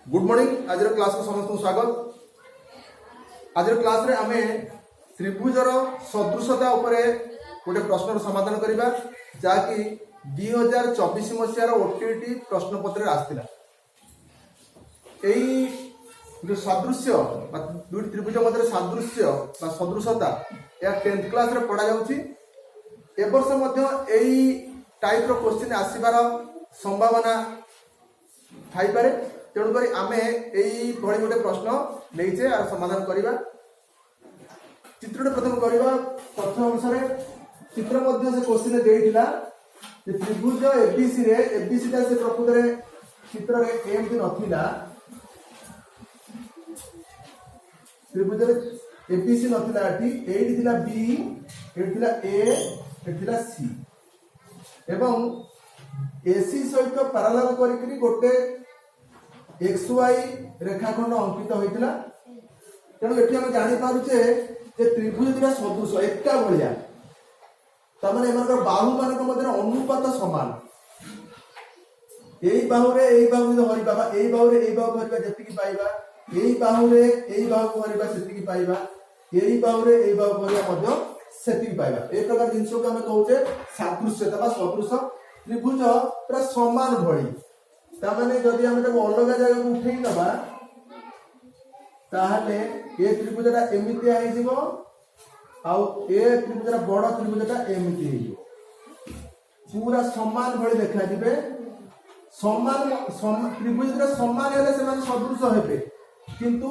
Good morning. आज class को समस्त स्वागत। आज क्लास रे आमे त्रिभुजर सदृशता उपरे गोटे प्रश्न समाधान करबा जाकि 2024 मसीहार ओटीटी प्रश्न पत्र आसला। एई जो सादृश्य दुई त्रिभुज मध्य सादृश्य बा सदृशता या 10th क्लास रे पढ़ा जाउची। ए वर्ष मध्य एई टाइप रो क्वेश्चन आसीबार संभावना थाई पारे। तेणुक आमे एई भली गोटे प्रश्न नहींचे और समाधान करवा। चित्र प्रथम करवा तथ्य अनुसार चित्र मध्य से क्वेश्चन देइथिला जे त्रिभुज एबीसी रे एबीसी ता से प्रकृत रे चित्र रे एमती नथिला। त्रिभुज रे एबीसी नथिला एठी एठी थिला बी एठी थिला ए एठी थिला सी एवं एसी सहित पैरेलल करिकरी गोटे XY रेखाखंड अंकित होइतिला। तेणु एठी हम जानि पारुचे जे त्रिभुज दिरा सदृश एका भलिया तमाने एमानकर बाहु मानक मध्य अनुपात समान। एई बाहु रे एई बाहु जो हरि बाबा एई बाहु रे एई बाहु हरिबा जेतिकी पाइबा एई बाहु रे एई बाहु हरिबा सेतिकी पाइबा एई बाहु रे एई बाहु हरिबा मध्य सेतिकी पाइबा। ए प्रकार जिंसो को हम कहउचे सादृश्यता बा सदृश। त्रिभुज पूरा समान भଳି तामाने जदि हम अलग जगह को उठेई नबा ताहले ए त्रिभुजटा एमिति आइ जिवो आउ ए त्रिभुजटा बड़ त्रिभुजटा एमिति हेइबो। पूरा समान भଳି देखा दिबे। समान त्रिभुजटा समान हेले से माने सदृश हेबे किंतु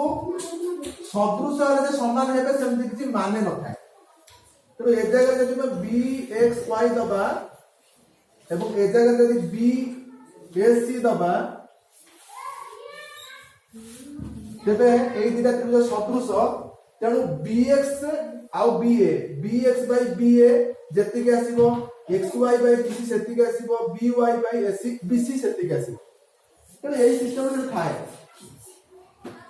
सदृश हेले जे समान हेबे सेमति किछि माने न थाए। तो ए जगह जदि मैं bxy दबा एवं ए जगह जदि b AC दबा तेबे एई दिटा त्रिभुज सदृश। तेणु bx आउ bx by ba जेतिके आसीबो xy by bc सेतिके आसीबो by by bc सेतिके आसीबो। तेणु एई सिस्टम रे थाए।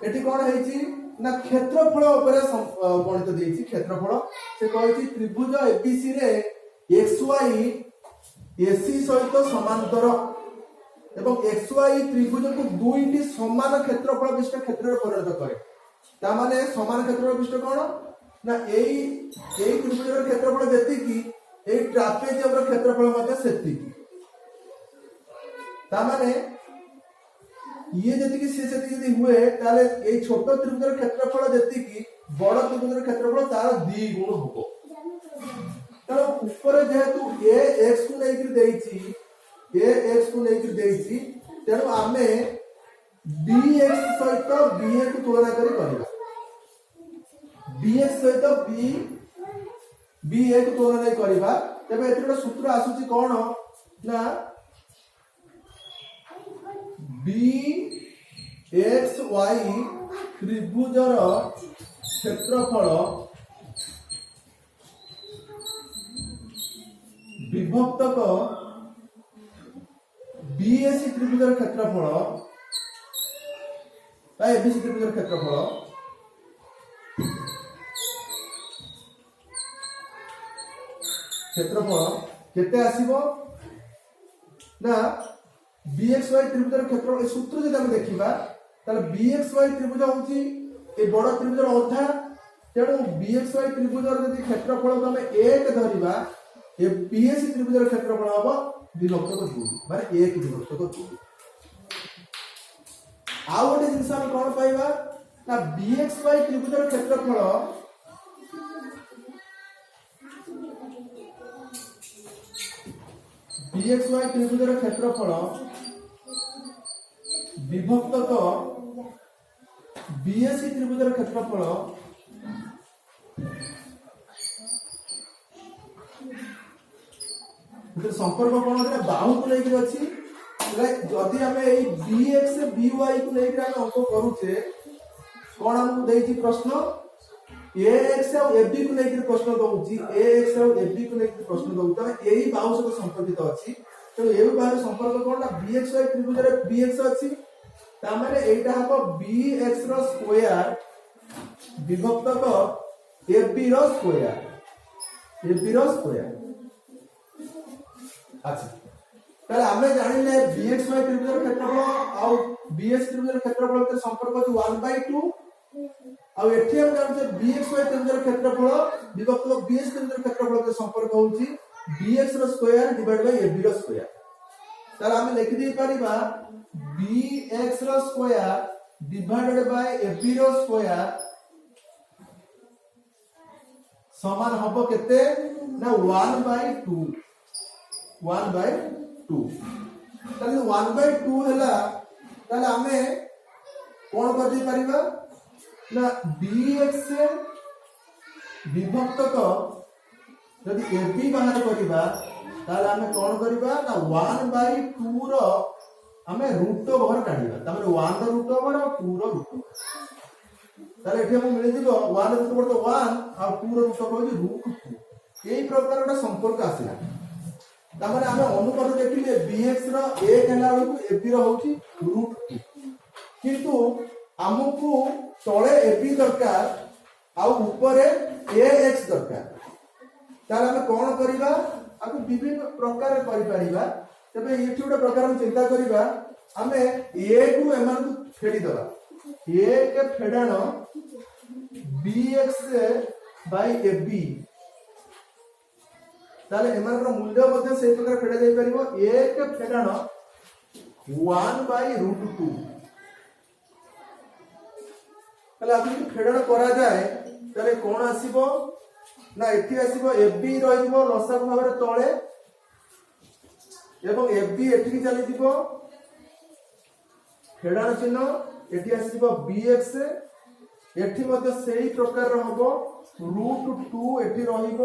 एठी कोन हेछि ना क्षेत्रफल ऊपर गणित देछि। क्षेत्रफल से कहछि त्रिभुज एबीसी रे xy AC सहित समांतर एवं XY त्रिभुज को दुईटी समान क्षेत्रफल विशिष्ट क्षेत्र में परिणत करे। ता माने समान क्षेत्रफल विशिष्ट कोन ना एई त्रिभुजर क्षेत्रफल जेतिकी एई ट्रापेजियम रो क्षेत्रफल मते सेतिकी। ता माने ये जेतिकी से सेतिकी यदि हुए ताले एई छोट त्रिभुजर क्षेत्रफल जेतिकी बड़ त्रिभुजर क्षेत्रफल तार द्विगुण होबो। तनो ऊपर जेहेतु ए x को लेकर देइछि तेणु आमे dx सहित ba को तुलना करी करबा। dx सहित ba को तुलना नहीं करबा तबे एतरो सूत्र आसुची कोन ना bxy त्रिभुजर क्षेत्रफल विभक्तक BAC त्रिभुजर क्षेत्रफल बा ABC त्रिभुजर क्षेत्रफल केते आसीबो ना BXY त्रिभुजर क्षेत्रफल। सूत्र जदि हम देखिबा ताले BXY त्रिभुज होची ए बड़ त्रिभुजर अधा। तेणु BXY त्रिभुजर जदि क्षेत्रफल को हम 1 धरिबा ए BAC त्रिभुजर क्षेत्रफल हबो विभक्त को 2 माने 1 विभक्त को 2। आ गोटे जिंस हम कोन पाइबा ना BXY त्रिभुजर क्षेत्रफल BXY त्रिभुजर क्षेत्रफल विभक्त को BAC त्रिभुजर क्षेत्रफल संपर्क कोन है बाहु को लेकर अछि। जदि हमें एई bx by को लेकर हम अंक करूचे कोन हमको देछि प्रश्न ax और ab को लेकर प्रश्न दउछि ax और ab को लेकर प्रश्न दउछि त एई बाहु सहित संपर्कित अछि। तो एई बाहु संपर्क कोन ना bxy त्रिभुज रे bx अछि ता माने एटा हबो bx रो स्क्वायर विभक्त को ab रो स्क्वायर। अच्छा ताले हमें जानिले bxy त्रिभुजर क्षेत्रफल आउ BX ত্রিভুজের ক্ষেত্রফল ভিতরে সম্পর্ক হচ্ছে 1/2 আর এটি আমি জানছে BX বাই ত্রিভুজের ক্ষেত্রফল বিভক্ত BX ত্রিভুজের ক্ষেত্রফল ভিতরে সম্পর্ক হচ্ছে BX র স্কয়ার ডিভাইড বাই AB র স্কয়ার তাহলে আমি লিখি দেই পারিবা BX র স্কয়ার ডিভাইডেড বাই AB র স্কয়ার সমান হবো কেতে না 1/2 তাহলে 1/2 হেলা তাহলে আমি কোন করতে পারিবা না BX বিভক্ত তো যদি AB বাহার করিবা তাহলে আমি কোন করিবা না 1/2 র আমি √ ওভার কাढিবা তাহলে 1 র √ ওভার আর 2 র √ ওভার তাহলে এটি আমি মিলি দিব 1 র √ ওভার তো 1 আর 2 র √ ওভার হচ্ছে √2 এই প্রকারটা সম্পর্ক আসিলা তাহলে আমি অনুপাত দেখিলে BX র 1 হেলা বেলକୁ AB র হଉଛି √2 কিন্তু ଆମକୁ ତଳେ AB দরকার ଆଉ ଉପରେ AX দরকার তাহলে ଆମେ কোন করিবা ଆମେ বিভিন্ন প্রকারে করি পারিবা তবে ଏଠି ଗୋଟେ ପ୍ରକାର ଆମେ ଚିନ୍ତା କରିବା ଆମେ A କୁ ଏମାନଙ୍କୁ ଫେଡି ଦବା A के ଫେଡାଣ BX by AB তাহলে এমানকৰ মূল্য মধ্যে সেই প্রকার ফেডা যাই পারিব A के ফেডাণ 1/√2 তাহলে আপনি যদি ফেডাণ করা যায় তাহলে কোন আসিব না এটি আসিব AB রহিব লসাগু ভাবে তଳେ এবং AB এটি চালি দিব ফেডাণ চিহ্ন এটি আসিব BX এটি মধ্যে সেই প্রকার হবো √2 এটি রহিব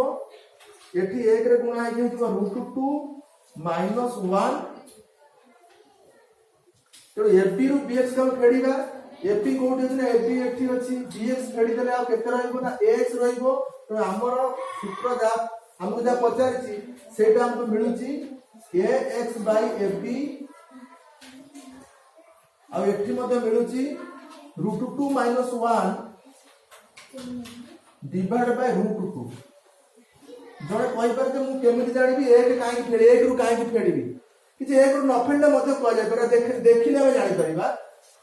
এটি 1 রে গুণা হই দিব √2 -1 তো AB রু BX কা ফেডিবা AB কোটি আছে না AB এটি আছে BX ফেডি দেলে আর কেতে রহিব না AX রহিব তো ଆମର সূত্র যা हमको যা পচারিছি সেটা हमको মিলুছি AX বাই AB আর এটি মধ্যে মিলুছি √2 -1 ডিভাইড বাই √2 জনে কই পারে যে মু কেমিতি জানিবি 1 কাই ফেডি 1 রু কাই ফেডিবি কিছু 1 রু ন ফেডলে মধ্যে কই যায় পরা ଦେଖିଲେ ଆମେ ଜାଣି परिबा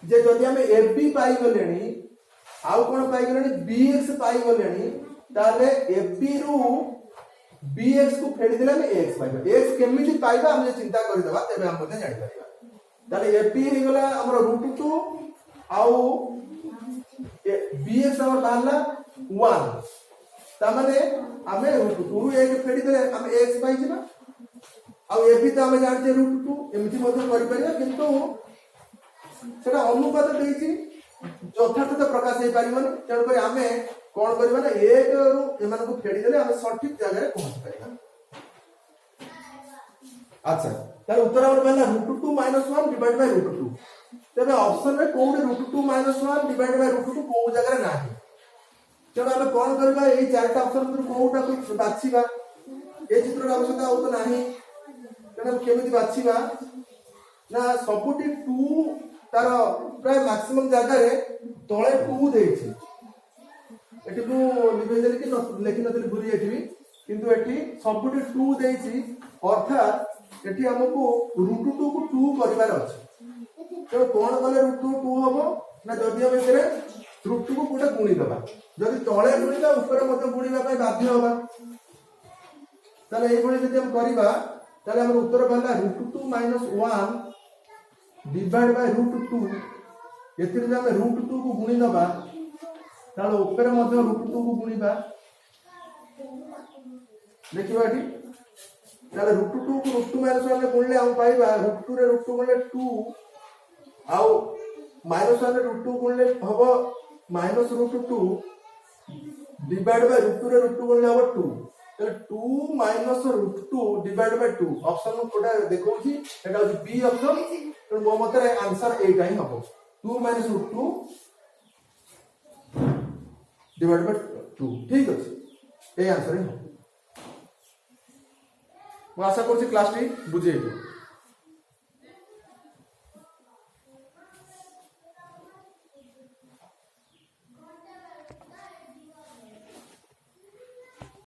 যে যদি আমি AB পাই গলেনি আউ কোন পাই গলেনি BX পাই গলেনি তাহলে AB রু BX को फेडी देले আমি AX পাইবা AX কেমিতি পাইবা আমি চিন্তা করি দেবা তবে हम মধ্যে জানি परिबा তাহলে AB হে গলা हमर √2 আউ BX हमर বাহলা 1 তামানে আমি √2 রু A কে फेडी देले আমি AX পাই जिबा আউ AB তো আমি জানি যে √2 এমিতি মধ্যে করি परिबा কিন্তু সেটা অনুপাত দেইছি যথার্থ প্রকাশ হই পারিবনি তেণ করে আমি কোন করিবা না 1 রু এমানকু ফেডি দেলে আমি সঠিক জায়গায় পৌঁছি পারিবা আচ্ছা তার উত্তর আমার পাইলা √2 -1 ডিভাইড বাই √2 তবে অপশন রে কোউডে √2 -1 ডিভাইড বাই √2 কোউ জায়গায় নাই তেণ আমি কোন করিবা এই চারটা অপশন ভিতর কোউটা বাছিবা এই চিত্রটা আবশ্যকতা আউ তো নাই তেণ কেমিতি বাছিবা না সবুটি 2 তার প্রায় ম্যাক্সিমাম জায়গায় তলে 2 দেইছি এটি মু লিখে দেলি কি লেখি নতলি ভুলি যাইতিবি কিন্তু এটি সবুটি 2 দেইছি অর্থাৎ এটি আমাকু √2 কু 2 করিবার আছে তো কোন কলে √2 হবো না যদি আমি এর √2 কু কোটা গুণি দেবা যদি তলে গুণিবা উপরে মধ্যে গুণিবা পাই বাধ্য হবা তাহলে এই ভଳି যদি আমি করিবা তাহলে আমার উত্তর পাইলা √2 -1 ডিভাইড বাই √2 এতিরে যদি আমি √2 কু গুণি দেবা তাহলে উপরে মধ্যে √2 কু গুণিবা দেখিবা এটি তাহলে √2 কু √2 -1 রে গুণলে আমি পাইবা √2 রে √2 গুণলে 2 আউ -1 রে √2 গুণলে হবো -√2 ডিভাইড বাই √2 রে √2 গুণলে হবো 2 তাহলে 2 -√2 ডিভাইড বাই 2 অপশন কোটা দেখৌছি এটা হচ্ছে বি অপশন তো মো মতে आंसर এইটাই হবে 2 -√2 ডিভাইড বাই 2 ঠিক আছে এই आंसर ই হবে। ମୁଁ ଆଶା କରୁଛି କ୍ଲାସଟି ବୁଝେଇବି।